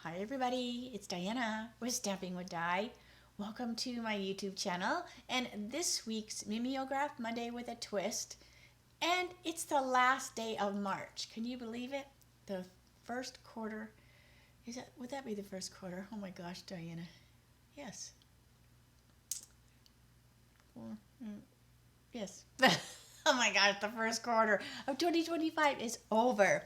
Hi everybody, it's Diana with Stamping with Di. Welcome to my YouTube channel and this week's Mimeograph Monday with a Twist. And it's the last day of March. Can you believe it? The first quarter. Would that be the first quarter? Oh my gosh, Diana. Yes. Yes. Oh my gosh, the first quarter of 2025 is over.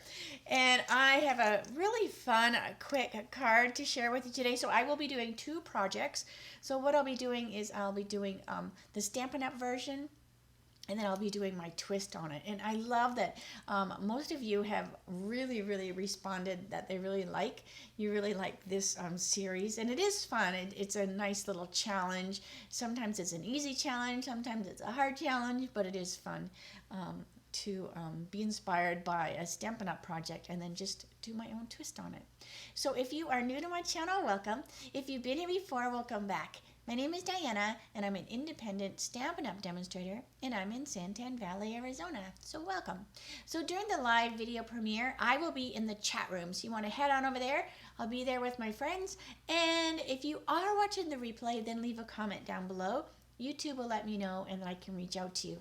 And I have a really fun, quick card to share with you today. So I will be doing two projects. So what I'll be doing is I'll be doing the Stampin' Up! Version, and then I'll be doing my twist on it. And I love that most of you have really responded that you really like this series, and it is fun. It's a nice little challenge. Sometimes it's an easy challenge, sometimes it's a hard challenge, but it is fun to be inspired by a Stampin' Up! Project and then just do my own twist on it. So if you are new to my channel, welcome. If you've been here before, welcome back. My name is Diana, and I'm an independent Stampin' Up! Demonstrator, and I'm in Santan Valley, Arizona. So welcome. So during the live video premiere, I will be in the chat room. So you want to head on over there. I'll be there with my friends. And if you are watching the replay, then leave a comment down below. YouTube will let me know, and I can reach out to you.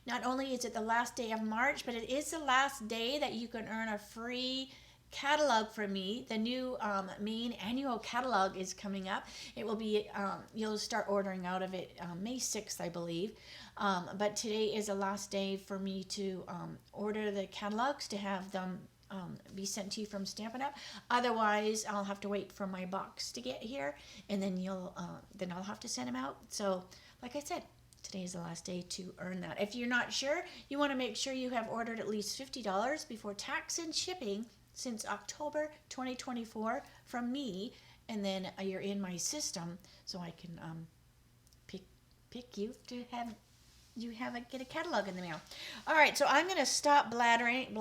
Not only is it the last day of March, but it is the last day that you can earn a free catalog from me. The new main annual catalog is coming up. It will be, you'll start ordering out of it May 6th, I believe. But today is the last day for me to order the catalogs to have them be sent to you from Stampin' Up. Otherwise, I'll have to wait for my box to get here, and then then I'll have to send them out. So, like I said, today is the last day to earn that. If you're not sure, you want to make sure you have ordered at least $50 before tax and shipping since October 2024 from me, and then you're in my system, so I can pick you to get a catalog in the mail. All right, so I'm going to stop blabbering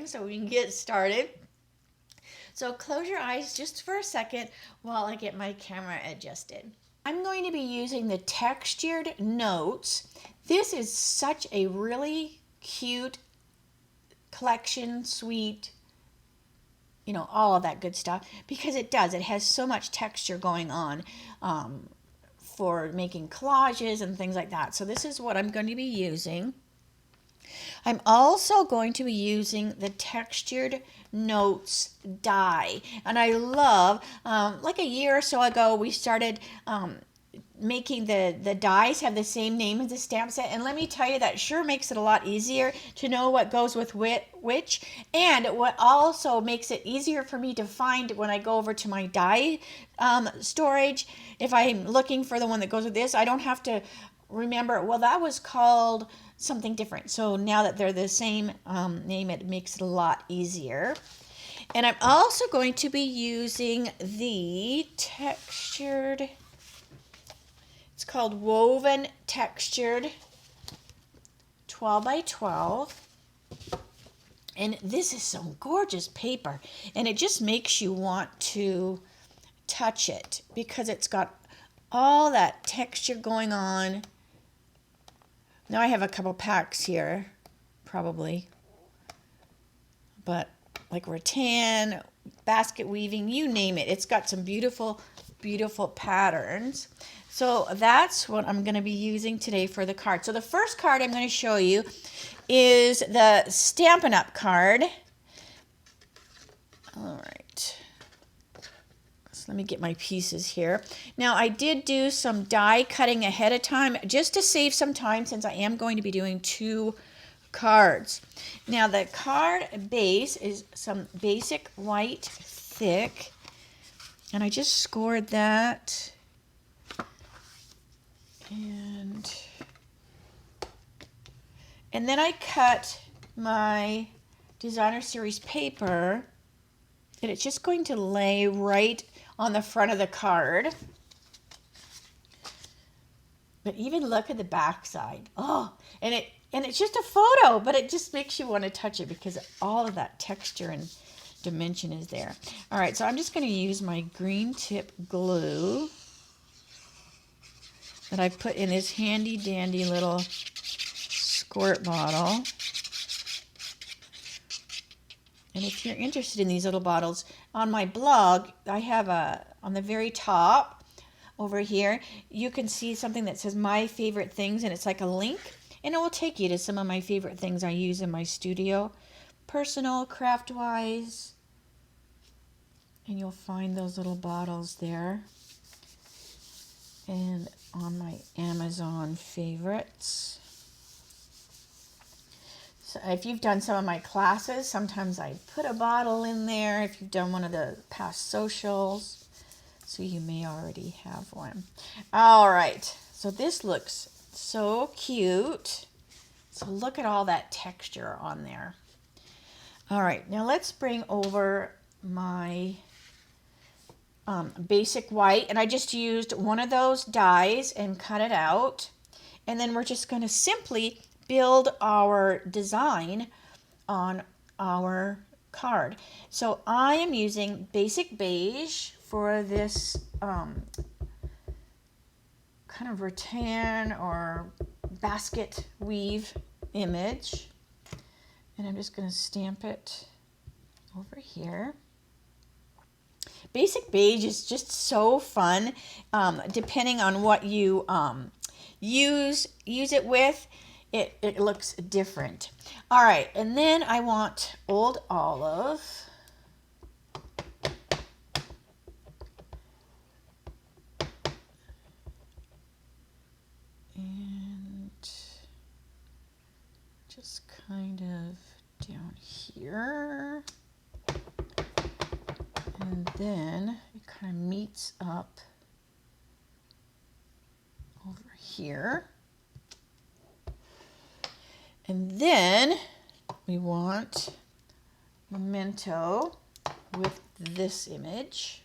so we can get started. So close your eyes just for a second while I get my camera adjusted. I'm going to be using the textured notes. This is such a really cute collection, sweet, all of that good stuff, because it has so much texture going on for making collages and things like that. So this is what I'm going to be using. I'm also going to be using the textured notes die, and I love like a year or so ago we started making the dies have the same name as the stamp set, and let me tell you, that sure makes it a lot easier to know what goes with which, and what also makes it easier for me to find when I go over to my die storage. If I'm looking for the one that goes with this, I don't have to remember, well, that was called something different. So now that they're the same name, it makes it a lot easier. And I'm also going to be using the textured, it's called Woven Textured 12 by 12. And this is some gorgeous paper. And it just makes you want to touch it because it's got all that texture going on. Now I have a couple packs here, probably. But like rattan, basket weaving, you name it. It's got some beautiful patterns. So that's what I'm going to be using today for the card. So the first card I'm going to show you is the Stampin' Up! Card. All right. So let me get my pieces here. Now I did do some die cutting ahead of time just to save some time, since I am going to be doing two cards. Now the card base is some basic white thick, and I just scored that. And then I cut my designer series paper, and it's just going to lay right on the front of the card. But even look at the back side. Oh, and it's just a photo, but it just makes you want to touch it because all of that texture and dimension is there. All right, so I'm just going to use my green tip glue that I put in this handy dandy little squirt bottle. And if you're interested in these little bottles, on my blog, I have on the very top over here, you can see something that says my favorite things, and it's like a link, and it will take you to some of my favorite things I use in my studio, personal, craft-wise, and you'll find those little bottles there. And on my Amazon favorites. So if you've done some of my classes, sometimes I put a bottle in there if you've done one of the past socials. So you may already have one. All right, so this looks so cute. So look at all that texture on there. All right, now let's bring over my basic white, and I just used one of those dies and cut it out, and then we're just going to simply build our design on our card. So I am using basic beige for this kind of rattan or basket weave image, and I'm just going to stamp it over here. Basic beige is just so fun, depending on what you use it with. It looks different. All right, and then I want Old Olive. And just kind of down here. And then it kind of meets up over here. And then we want Memento with this image.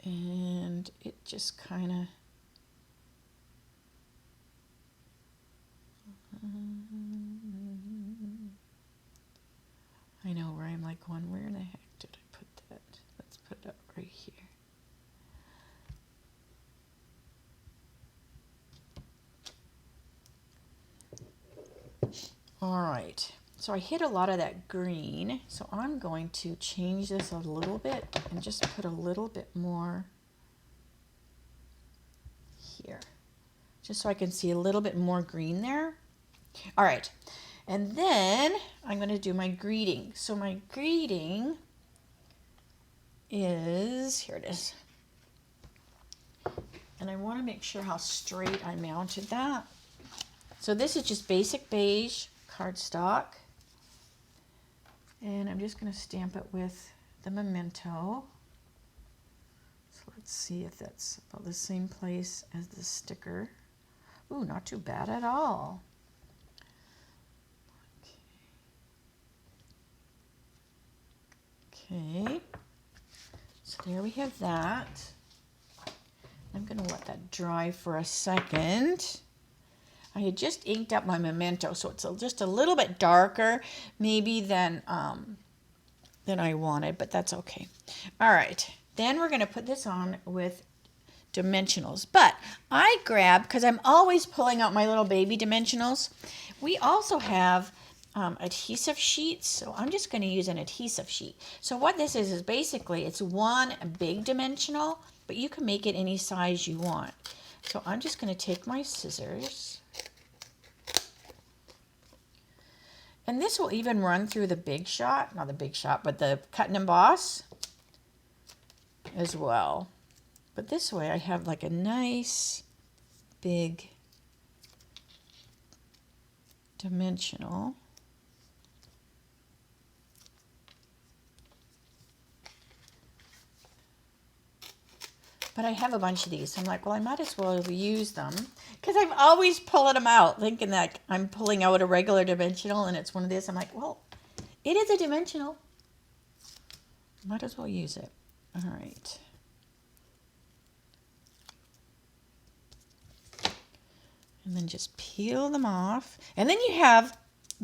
And it just kind of I know where I'm like going, where in the heck did I put that? Let's put it up right here. All right, so I hit a lot of that green, so I'm going to change this a little bit and just put a little bit more here, just so I can see a little bit more green there. All right, and then I'm going to do my greeting. So my greeting is, here it is. And I want to make sure how straight I mounted that. So this is just basic beige cardstock. And I'm just going to stamp it with the Memento. So let's see if that's about the same place as the sticker. Ooh, not too bad at all. Okay, so there we have that. I'm going to let that dry for a second. I had just inked up my Memento, so it's just a little bit darker maybe than I wanted, but that's okay. All right, then we're going to put this on with dimensionals. But I grabbed, because I'm always pulling out my little baby dimensionals, we also have adhesive sheets, so I'm just going to use an adhesive sheet. So what this is basically it's one big dimensional, but you can make it any size you want. So I'm just going to take my scissors, and this will even run through the Big Shot, not the Big Shot, but the Cut and Emboss as well. But this way I have like a nice big dimensional. But I have a bunch of these, so I'm like, well, I might as well use them, because I'm always pulling them out, thinking that I'm pulling out a regular dimensional, and it's one of these. I'm like, well, it is a dimensional. Might as well use it. All right. And then just peel them off. And then you have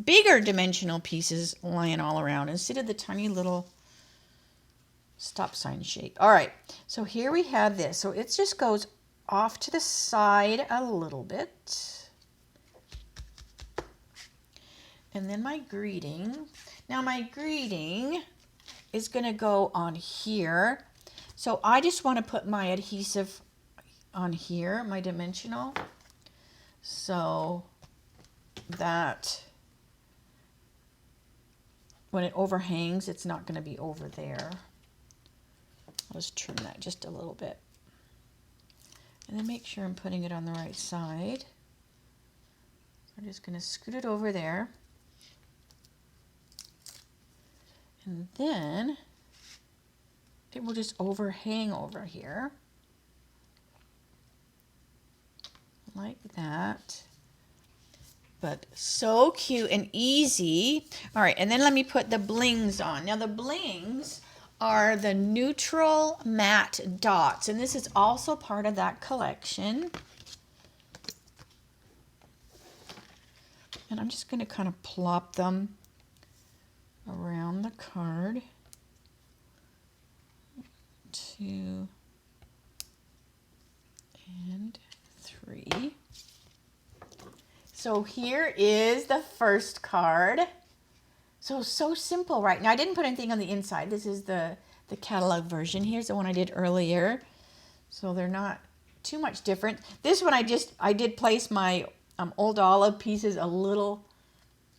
bigger dimensional pieces lying all around instead of the tiny little stop sign shape. All right, so here we have this. So it just goes off to the side a little bit. And then my greeting. Now my greeting is going to go on here. So I just want to put my adhesive on here, my dimensional, so that when it overhangs, it's not going to be over there. I'll just trim that just a little bit. And then make sure I'm putting it on the right side. I'm just going to scoot it over there. And then it will just overhang over here. Like that. But so cute and easy. All right, and then let me put the blings on. Now the blings are the neutral matte dots, and this is also part of that collection. And I'm just going to kind of plop them around the card. 2 and 3. So here is the first card. So simple, right? Now I didn't put anything on the inside. This is the catalog version. Here's the one I did earlier. So they're not too much different. This one I did place my old olive pieces a little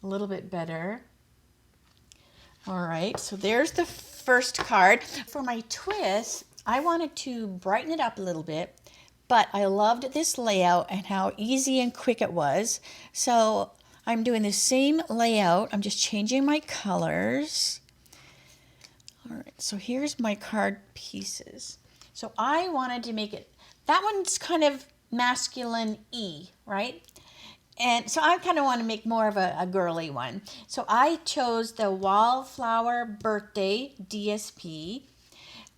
bit better. All right, so there's the first card. For my twist, I wanted to brighten it up a little bit, but I loved this layout and how easy and quick it was. So I'm doing the same layout. I'm just changing my colors. All right, so here's my card pieces. So I wanted to make it, that one's kind of masculine-y, right? And so I kind of want to make more of a girly one. So I chose the Wildflower Birthday DSP.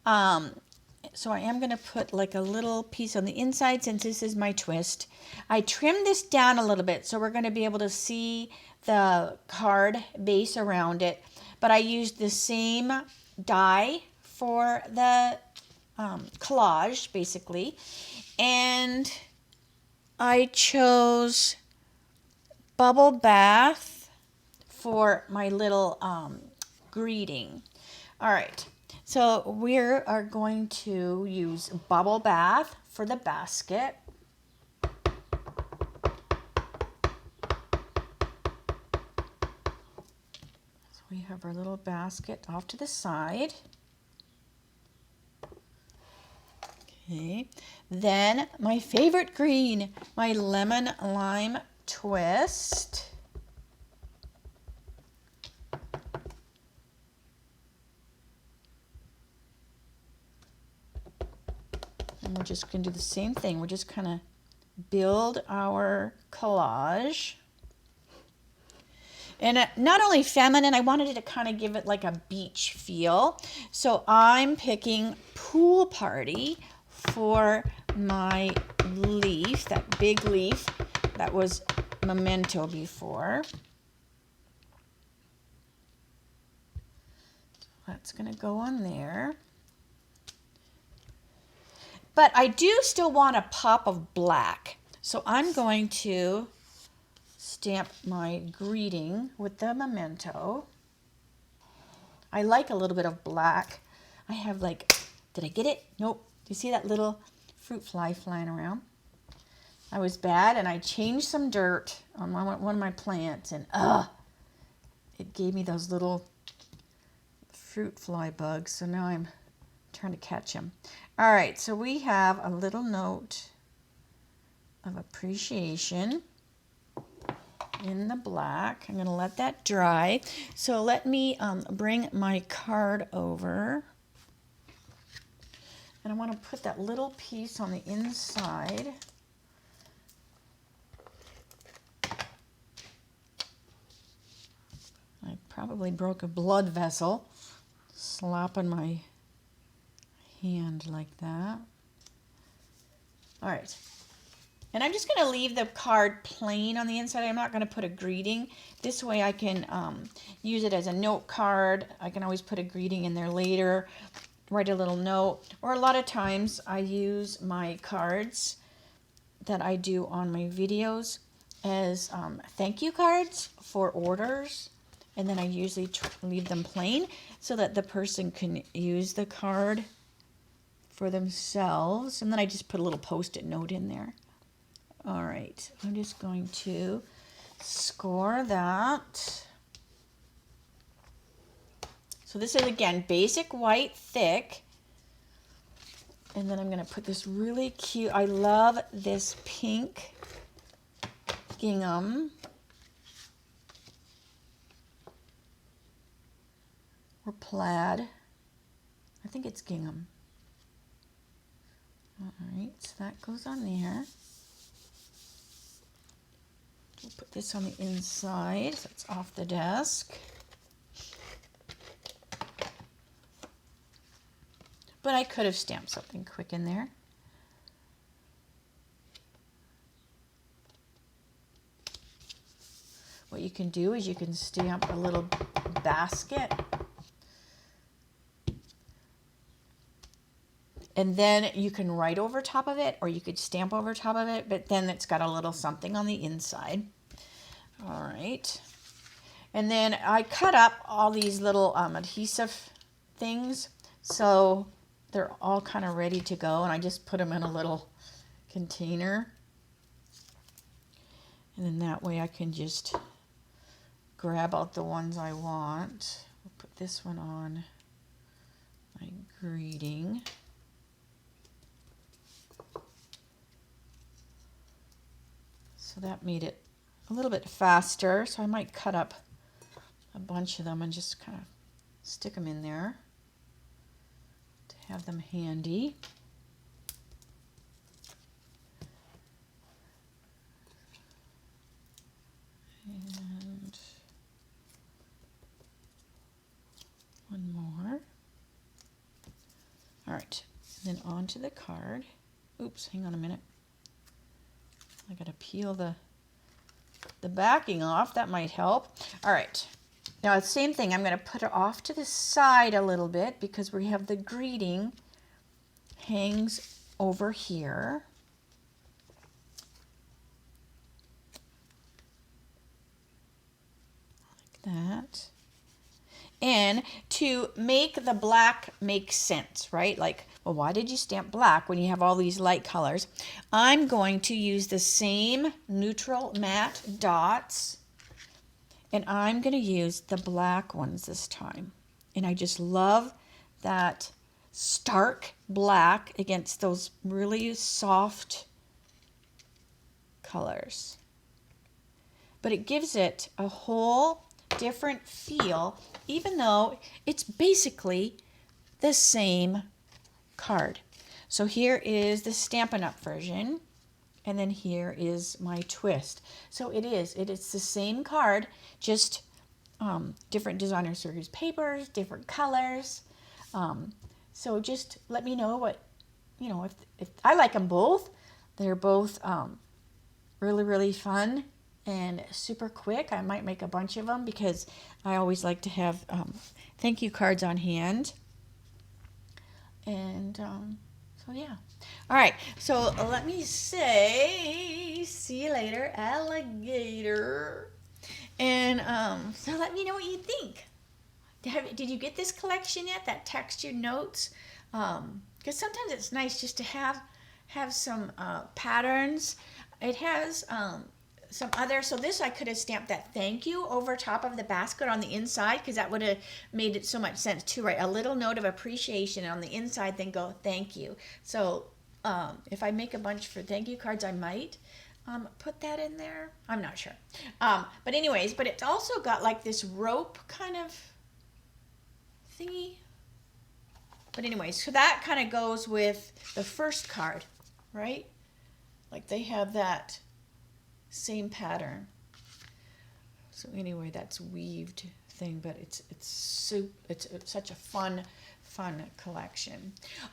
So I am going to put like a little piece on the inside since this is my twist. I trimmed this down a little bit so we're going to be able to see the card base around it. But I used the same die for the collage basically. And I chose Bubble Bath for my little greeting. All right, so we are going to use Bubble Bath for the basket. So we have our little basket off to the side. Okay, then my favorite green, my lemon lime twist. And we're just going to do the same thing. We're just kind of build our collage. And not only feminine, I wanted it to kind of give it like a beach feel. So I'm picking Pool Party for my leaf, that big leaf that was Memento before. That's going to go on there. But I do still want a pop of black. So I'm going to stamp my greeting with the Memento. I like a little bit of black. I have like, did I get it? Nope. Do you see that little fruit fly flying around? I was bad and I changed some dirt on one of my plants and it gave me those little fruit fly bugs. So now I'm trying to catch them. All right, so we have a little note of appreciation in the black. I'm going to let that dry. So let me bring my card over. And I want to put that little piece on the inside. I probably broke a blood vessel slapping my hand like that. All right. And I'm just going to leave the card plain on the inside. I'm not going to put a greeting. This way I can use it as a note card. I can always put a greeting in there later write a little note, or a lot of times I use my cards that I do on my videos as thank you cards for orders, and then I usually leave them plain so that the person can use the card for themselves, and then I just put a little post-it note in there. All right, I'm just going to score that. So this is, again, basic white thick. And then I'm going to put this really cute, I love this pink gingham. Or plaid. I think it's gingham. All right, so that goes on there. We'll put this on the inside so it's off the desk. But I could have stamped something quick in there. What you can do is you can stamp a little basket. And then you can write over top of it, or you could stamp over top of it, but then it's got a little something on the inside. All right. And then I cut up all these little adhesive things, so they're all kind of ready to go, and I just put them in a little container. And then that way I can just grab out the ones I want. We'll put this one on my greeting. So that made it a little bit faster, so I might cut up a bunch of them and just kind of stick them in there to have them handy. And one more. All right, and then onto the card. Oops, hang on a minute. I gotta peel the backing off. That might help. All right. Now, the same thing. I'm gonna put it off to the side a little bit because we have the greeting hangs over here. Like that. And to make the black make sense, right? Like, well, why did you stamp black when you have all these light colors? I'm going to use the same neutral matte dots, and I'm going to use the black ones this time. And I just love that stark black against those really soft colors. But it gives it a whole different feel, even though it's basically the same card. So here is the Stampin' Up version, and then here is my twist. So it is the same card, just different designer series papers, different colors. So just let me know what, if I like them both. They're both really, really fun and super quick. I might make a bunch of them because I always like to have thank you cards on hand. And so yeah. All right, so let me say see you later, alligator. And so let me know what you think. Did you get this collection yet, that textured notes? Because sometimes it's nice just to have some patterns. It has some other, so this I could have stamped that thank you over top of the basket on the inside, because that would have made it so much sense too, right? A little note of appreciation on the inside, then go thank you. So if I make a bunch for thank you cards, I might put that in there. I'm not sure. But anyways, but it's also got like this rope kind of thingy. But anyways, so that kind of goes with the first card, right? Like they have that same pattern. So anyway, that's weaved thing, but it's such a fun collection.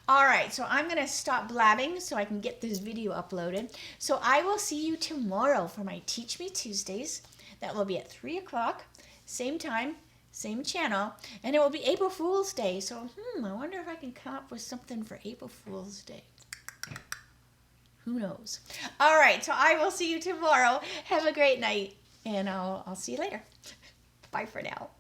All right, so I'm gonna stop blabbing so I can get this video uploaded. So I will see you tomorrow for my Teach Me Tuesdays. That will be at 3 o'clock, same time, same channel, and it will be April Fool's Day. So, I wonder if I can come up with something for April Fool's Day. Who knows? All right, so I will see you tomorrow. Have a great night, and I'll see you later. Bye for now.